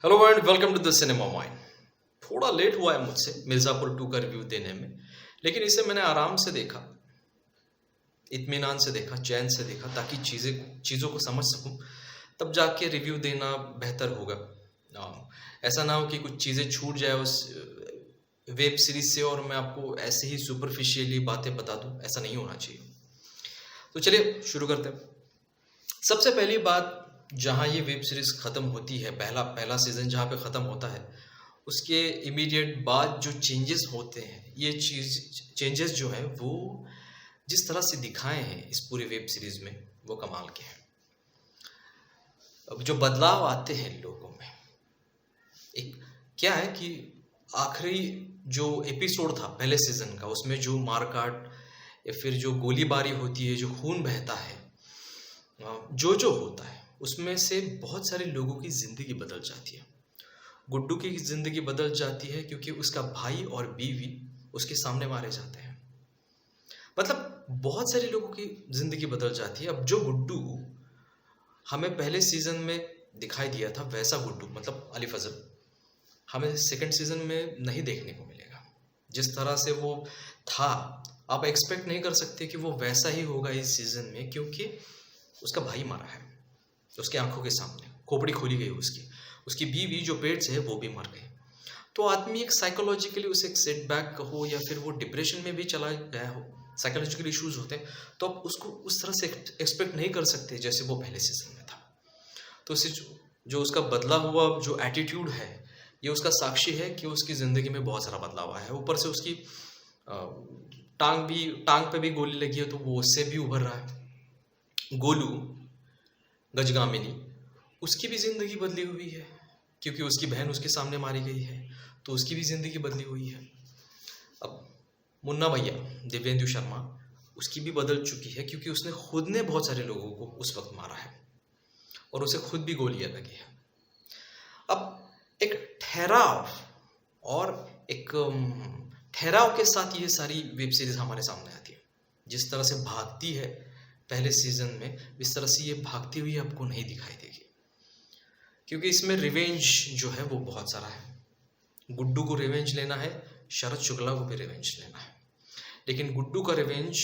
Hello and welcome to the Cinema Mind. थोड़ा late हुआ है मुझसे मिर्ज़ापुर 2 का रिव्यू देने में, लेकिन इसे मैंने आराम से देखा, इत्मीनान से देखा, चैन से देखा ताकि चीज़ों को समझ सकूं, तब जाके रिव्यू देना बेहतर होगा। ऐसा ना हो कि कुछ चीज़ें छूट जाए उस वेब सीरीज से और मैं आपको ऐसे ही सुपरफिशियली बातें बता दूं, ऐसा नहीं होना चाहिए। तो चलिए शुरू करते हैं। सबसे पहली बात, जहाँ ये वेब सीरीज़ ख़त्म होती है, पहला पहला सीज़न जहाँ पे ख़त्म होता है, उसके इमीडिएट बाद जो चेंजेस होते हैं, ये चेंजेस जो हैं वो जिस तरह से दिखाए हैं इस पूरे वेब सीरीज़ में, वो कमाल के हैं। अब जो बदलाव आते हैं लोगों में, एक क्या है कि आखिरी जो एपिसोड था पहले सीज़न का, उसमें जो मारकाट या फिर जो गोलीबारी होती है, जो खून बहता है, जो होता है, उसमें से बहुत सारे लोगों की ज़िंदगी बदल जाती है। गुड्डू की ज़िंदगी बदल जाती है क्योंकि उसका भाई और बीवी उसके सामने मारे जाते हैं। मतलब बहुत सारे लोगों की ज़िंदगी बदल जाती है। अब जो गुड्डू हमें पहले सीज़न में दिखाई दिया था, वैसा गुड्डू मतलब अली फजल हमें सेकंड सीज़न में नहीं देखने को मिलेगा। जिस तरह से वो था, आप एक्सपेक्ट नहीं कर सकते कि वो वैसा ही होगा इस सीज़न में, क्योंकि उसका भाई मारा है उसके आंखों के सामने, खोपड़ी खोली गई उसकी बीवी जो पेट से है वो भी मर गई। तो आदमी एक साइकोलॉजिकली उसे एक सेटबैक हो या फिर वो डिप्रेशन में भी चला गया हो, साइकोलॉजिकल इश्यूज होते हैं, तो आप उसको उस तरह से एक्सपेक्ट नहीं कर सकते जैसे वो पहले सीजन में था। तो उसे जो उसका बदला हुआ जो एटीट्यूड है, ये उसका साक्षी है कि उसकी ज़िंदगी में बहुत सारा बदलाव आया है। ऊपर से उसकी टांग पे भी गोली लगी है, तो वो उससे भी उभर रहा है। गोलू गजगामिनी, उसकी भी ज़िंदगी बदली हुई है क्योंकि उसकी बहन उसके सामने मारी गई है, तो उसकी भी ज़िंदगी बदली हुई है। अब मुन्ना भैया दिव्येंदु शर्मा, उसकी भी बदल चुकी है क्योंकि उसने खुद ने बहुत सारे लोगों को उस वक्त मारा है और उसे खुद भी गोलियां लगी है। अब एक ठहराव और एक ठहराव के साथ ये सारी वेब सीरीज हमारे सामने आती है। जिस तरह से भागती है पहले सीजन में, इस तरह से ये भागती हुई आपको नहीं दिखाई देगी, क्योंकि इसमें रिवेंज जो है वो बहुत सारा है। गुड्डू को रिवेंज लेना है, शरद शुक्ला को भी रिवेंज लेना है, लेकिन गुड्डू का रिवेंज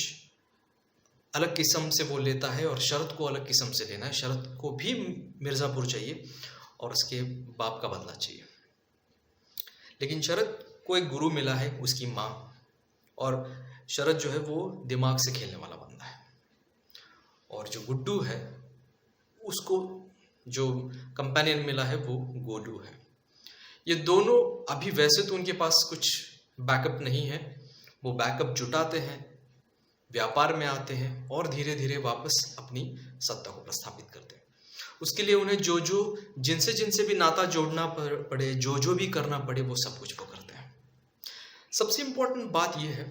अलग किस्म से वो लेता है और शरद को अलग किस्म से लेना है। शरद को भी मिर्ज़ापुर चाहिए और उसके बाप का बदला चाहिए, लेकिन शरद को एक गुरु मिला है, उसकी माँ, और शरद जो है वो दिमाग से खेलने वाला बंदा है, और जो गुड्डू है उसको जो कंपेनियन मिला है वो गोलू है। ये दोनों अभी वैसे तो उनके पास कुछ बैकअप नहीं है, वो बैकअप जुटाते हैं, व्यापार में आते हैं और धीरे धीरे वापस अपनी सत्ता को प्रस्थापित करते हैं। उसके लिए उन्हें जो जिनसे भी नाता जोड़ना पड़े, जो भी करना पड़े, वो सब कुछ वो करते हैं। सबसे इम्पोर्टेंट बात यह है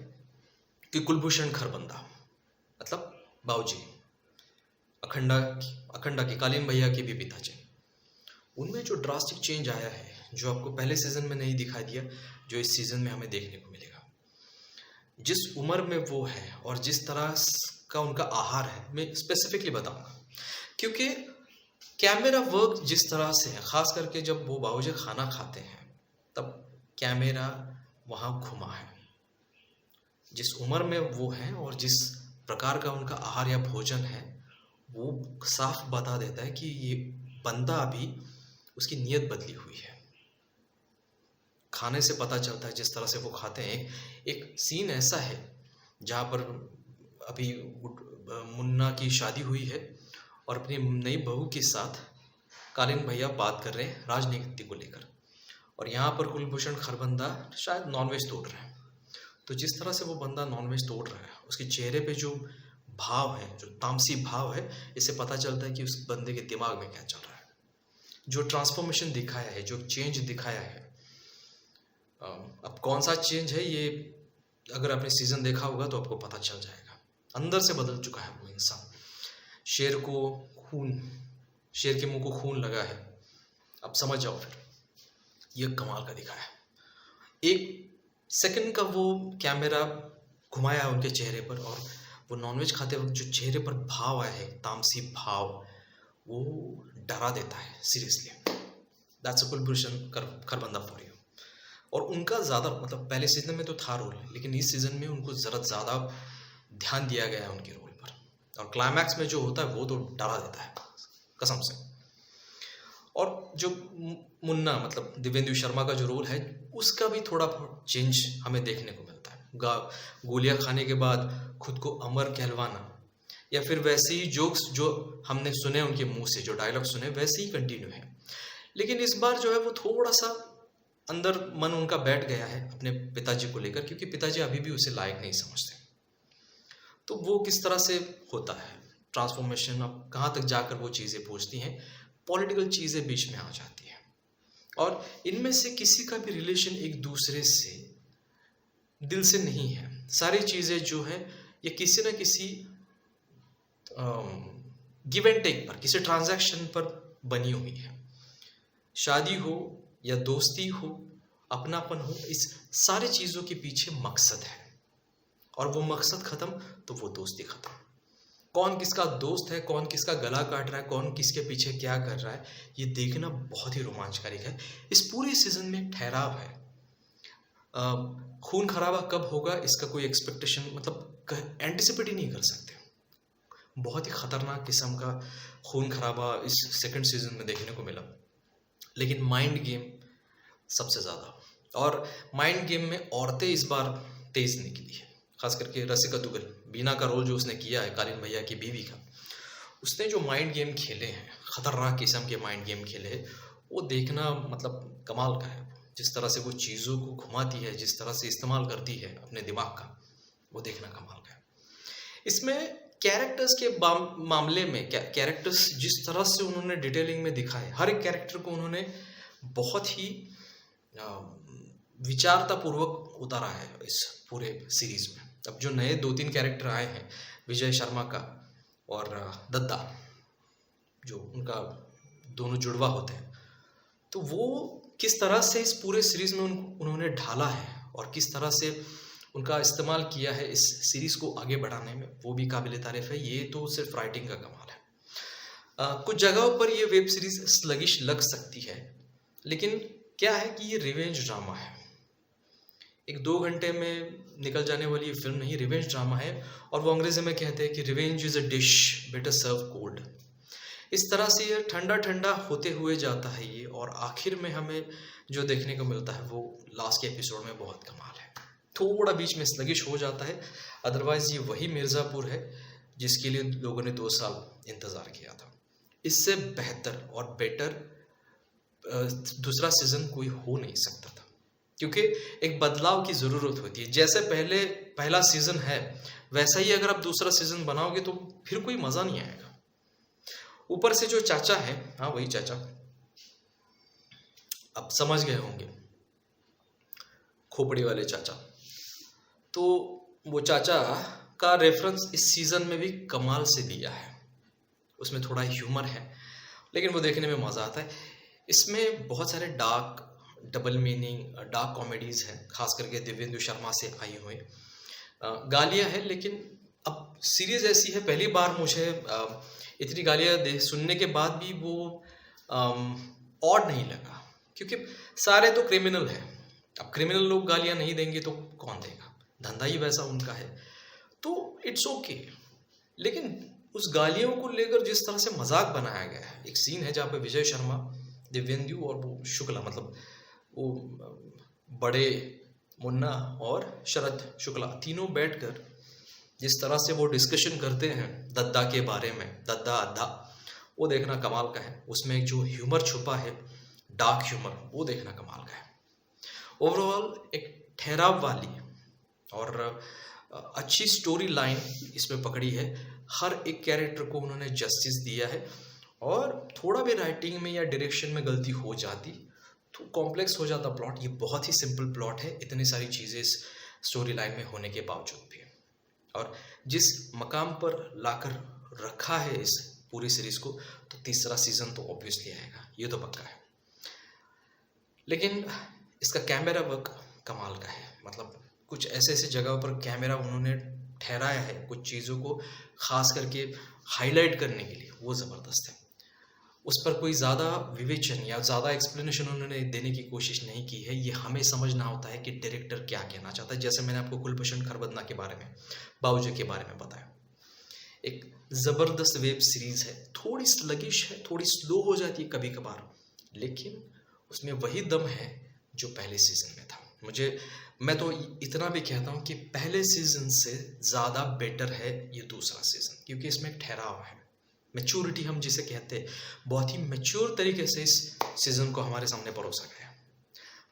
कि कुलभूषण खरबंदा मतलब बाबूजी, अखंडा की कालीन भैया के भी पिताजी, उनमें जो ड्रास्टिक चेंज आया है, जो आपको पहले सीजन में नहीं दिखाई दिया, जो इस सीजन में हमें देखने को मिलेगा। जिस उम्र में वो है और जिस तरह का उनका आहार है, मैं स्पेसिफिकली बताऊंगा, क्योंकि कैमरा वर्क जिस तरह से है, खास करके जब वो बाबूजी खाना खाते हैं तब कैमरा वहाँ घुमा है। जिस उम्र में वो हैं और जिस प्रकार का उनका आहार या भोजन है, वो साफ बता देता है कि ये बंदा अभी उसकी नीयत बदली हुई है। खाने से पता चलता है, जिस तरह से वो खाते हैं। एक सीन ऐसा है जहाँ पर अभी मुन्ना की शादी हुई है और अपनी नई बहू के साथ कालीन भैया बात कर रहे हैं राजनीति को लेकर, और यहाँ पर कुलभूषण खरबंदा शायद नॉनवेज तोड़ रहे हैं। तो जिस तरह से वो बंदा नॉनवेज तोड़ रहा है, उसके चेहरे पे जो भाव है, जो तामसी भाव है, इससे पता चलता है कि उस बंदे के दिमाग में क्या चल रहा है। जो ट्रांसफॉर्मेशन दिखाया है, जो चेंज दिखाया है, अब कौन सा चेंज है ये अगर आपने सीजन देखा होगा तो आपको पता चल जाएगा। अंदर से बदल चुका है वो इंसान। शेर के मुंह को खून लगा है, अब समझ जाओ फिर। ये कमाल का दिखाया है। एक सेकंड का वो कैमरा घुमाया है उनके चेहरे पर, और वो नॉनवेज खाते वक्त जो चेहरे पर भाव आया है, तामसी भाव, वो डरा देता है seriously. That's a Kulbhushan Kharbanda for you. और उनका ज़्यादा मतलब पहले सीजन में तो था रोल, लेकिन इस सीजन में उनको ज़रा ज़्यादा ध्यान दिया गया है उनके रोल पर, और क्लाइमैक्स में जो होता है वो तो डरा देता है कसम से। और जो मुन्ना मतलब दिव्येंदु शर्मा का जो रोल है, उसका भी थोड़ा चेंज हमें देखने को मिलता है। गोलियां खाने के बाद खुद को अमर कहलवाना, या फिर वैसे ही जोक्स जो हमने सुने उनके मुंह से, जो डायलॉग सुने वैसे ही कंटिन्यू है। लेकिन इस बार जो है वो थोड़ा सा अंदर मन उनका बैठ गया है अपने पिताजी को लेकर, क्योंकि पिताजी अभी भी उसे लायक नहीं समझते। तो वो किस तरह से होता है ट्रांसफॉर्मेशन, अब कहाँ तक जाकर वो चीज़ें पहुँचती हैं, पॉलिटिकल चीज़ें बीच में आ जाती हैं, और इनमें से किसी का भी रिलेशन एक दूसरे से दिल से नहीं है। सारी चीज़ें जो है ये किसी न किसी गिव एंड टेक पर, किसी ट्रांजैक्शन पर बनी हुई है। शादी हो या दोस्ती हो, अपनापन हो, इस सारी चीज़ों के पीछे मकसद है, और वो मकसद ख़त्म तो वो दोस्ती ख़त्म। कौन किसका दोस्त है, कौन किसका गला काट रहा है, कौन किसके पीछे क्या कर रहा है, ये देखना बहुत ही रोमांचकारी है। इस पूरे सीजन में ठहराव है। खून खराबा कब होगा इसका कोई एक्सपेक्टेशन मतलब एंटिसिपेट ही नहीं कर सकते। बहुत ही खतरनाक किस्म का खून खराबा इस सेकंड सीजन में देखने को मिला। लेकिन माइंड गेम सबसे ज़्यादा, और माइंड गेम में औरतें इस बार तेज निकली है, खास करके रसिका दुग्गल, बीना का रोल जो उसने किया है कालीन भैया की बीवी का, उसने जो माइंड गेम खेले हैं, खतरनाक किस्म के माइंड गेम खेले हैं, वो देखना मतलब कमाल का है। जिस तरह से वो चीज़ों को घुमाती है, जिस तरह से इस्तेमाल करती है अपने दिमाग का, वो देखना कमाल का है। इसमें कैरेक्टर्स के मामले में कैरेक्टर्स जिस तरह से उन्होंने डिटेलिंग में दिखाए, हर एक कैरेक्टर को उन्होंने बहुत ही विचारतापूर्वक उतारा है इस पूरे सीरीज में। अब जो नए 2-3 कैरेक्टर आए हैं, विजय शर्मा का और दद्दा, जो उनका दोनों जुड़वा होते हैं, तो वो किस तरह से इस पूरे सीरीज में उन्होंने ढाला है और किस तरह से उनका इस्तेमाल किया है इस सीरीज को आगे बढ़ाने में, वो भी काबिल तारीफ है। ये तो सिर्फ राइटिंग का कमाल है। कुछ जगहों पर ये वेब सीरीज स्लगिश लग सकती है, लेकिन क्या है कि ये रिवेंज ड्रामा है। एक 2 घंटे में निकल जाने वाली ये फिल्म नहीं, रिवेंज ड्रामा है। और वो अंग्रेजी में कहते हैं कि revenge is a dish better serve cold. इस तरह से ये ठंडा ठंडा होते हुए जाता है ये, और आखिर में हमें जो देखने को मिलता है वो लास्ट के एपिसोड में बहुत कमाल है। थोड़ा बीच में स्लगिश हो जाता है, अदरवाइज ये वही मिर्ज़ापुर है जिसके लिए लोगों ने 2 साल इंतज़ार किया था। इससे बेहतर और बेटर दूसरा सीज़न कोई हो नहीं सकता था, क्योंकि एक बदलाव की ज़रूरत होती है। जैसे पहला सीज़न है, वैसा ही अगर आप दूसरा सीज़न बनाओगे तो फिर कोई मज़ा नहीं आएगा। ऊपर से जो चाचा है, हाँ वही चाचा, आप समझ गए होंगे, खोपड़ी वाले चाचा, तो वो चाचा का रेफरेंस इस सीज़न में भी कमाल से दिया है। उसमें थोड़ा ह्यूमर है, लेकिन वो देखने में मज़ा आता है। इसमें बहुत सारे dark double meaning dark comedies हैं, खास करके दिव्येंदु शर्मा से आई हुई गालियाँ हैं। लेकिन अब सीरीज़ ऐसी है, पहली बार मुझे इतनी गालियाँ सुनने के बाद भी वो ऑड नहीं लगा, क्योंकि सारे तो क्रिमिनल हैं। अब क्रिमिनल लोग गालियाँ नहीं देंगे तो कौन देगा, धंधा ही वैसा उनका है, तो इट्स ओके। लेकिन उस गालियों को लेकर जिस तरह से मजाक बनाया गया है, एक सीन है जहाँ पे विजय शर्मा, दिव्येंदु और वो शुक्ला, मतलब वो बड़े मुन्ना और शरद शुक्ला तीनों बैठकर जिस तरह से वो डिस्कशन करते हैं दद्दा के बारे में, दद्दा अद्धा, वो देखना कमाल का है। उसमें जो ह्यूमर छुपा है, डार्क ह्यूमर, वो देखना कमाल का है। ओवरऑल एक ठहराव वाली और अच्छी स्टोरी लाइन इसमें पकड़ी है। हर एक कैरेक्टर को उन्होंने जस्टिस दिया है, और थोड़ा भी राइटिंग में या डायरेक्शन में गलती हो जाती तो कॉम्प्लेक्स हो जाता प्लॉट। ये बहुत ही सिंपल प्लॉट है, इतनी सारी चीज़ें इस स्टोरी लाइन में होने के बावजूद भी, और जिस मकाम पर लाकर रखा है इस पूरी सीरीज को, तो तीसरा सीजन तो ऑब्वियसली आएगा, ये तो पक्का है। लेकिन इसका कैमरा वर्क कमाल का है, मतलब कुछ ऐसे ऐसे जगहों पर कैमरा उन्होंने ठहराया है कुछ चीज़ों को खास करके हाईलाइट करने के लिए, वो ज़बरदस्त है। उस पर कोई ज़्यादा विवेचन या ज़्यादा एक्सप्लेनेशन उन्होंने देने की कोशिश नहीं की है। ये हमें समझना होता है कि डायरेक्टर क्या कहना चाहता है। जैसे मैंने आपको कुलभूषण खरबंदा के बारे में, बाबूजी के बारे में बताया, एक ज़बरदस्त वेब सीरीज़ है, थोड़ी स्लगिश है, थोड़ी स्लो हो जाती है कभी कभार, लेकिन उसमें वही दम है जो पहले सीज़न में था। मैं तो इतना भी कहता हूँ कि पहले सीज़न से ज़्यादा बेटर है ये दूसरा सीज़न, क्योंकि इसमें एक ठहराव है, मैच्योरिटी हम जिसे कहते हैं, बहुत ही मैच्योर तरीके से इस सीज़न को हमारे सामने परोसा गया।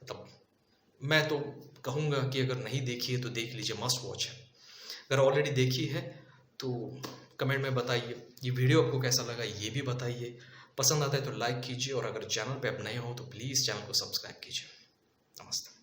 मतलब मैं तो कहूँगा कि अगर नहीं देखी है तो देख लीजिए, मस्ट वॉच है। अगर ऑलरेडी देखी है तो कमेंट में बताइए। ये वीडियो आपको कैसा लगा ये भी बताइए। पसंद आता है तो लाइक कीजिए, और अगर चैनल पे आप नए हो तो प्लीज़ चैनल को सब्सक्राइब कीजिए। नमस्ते।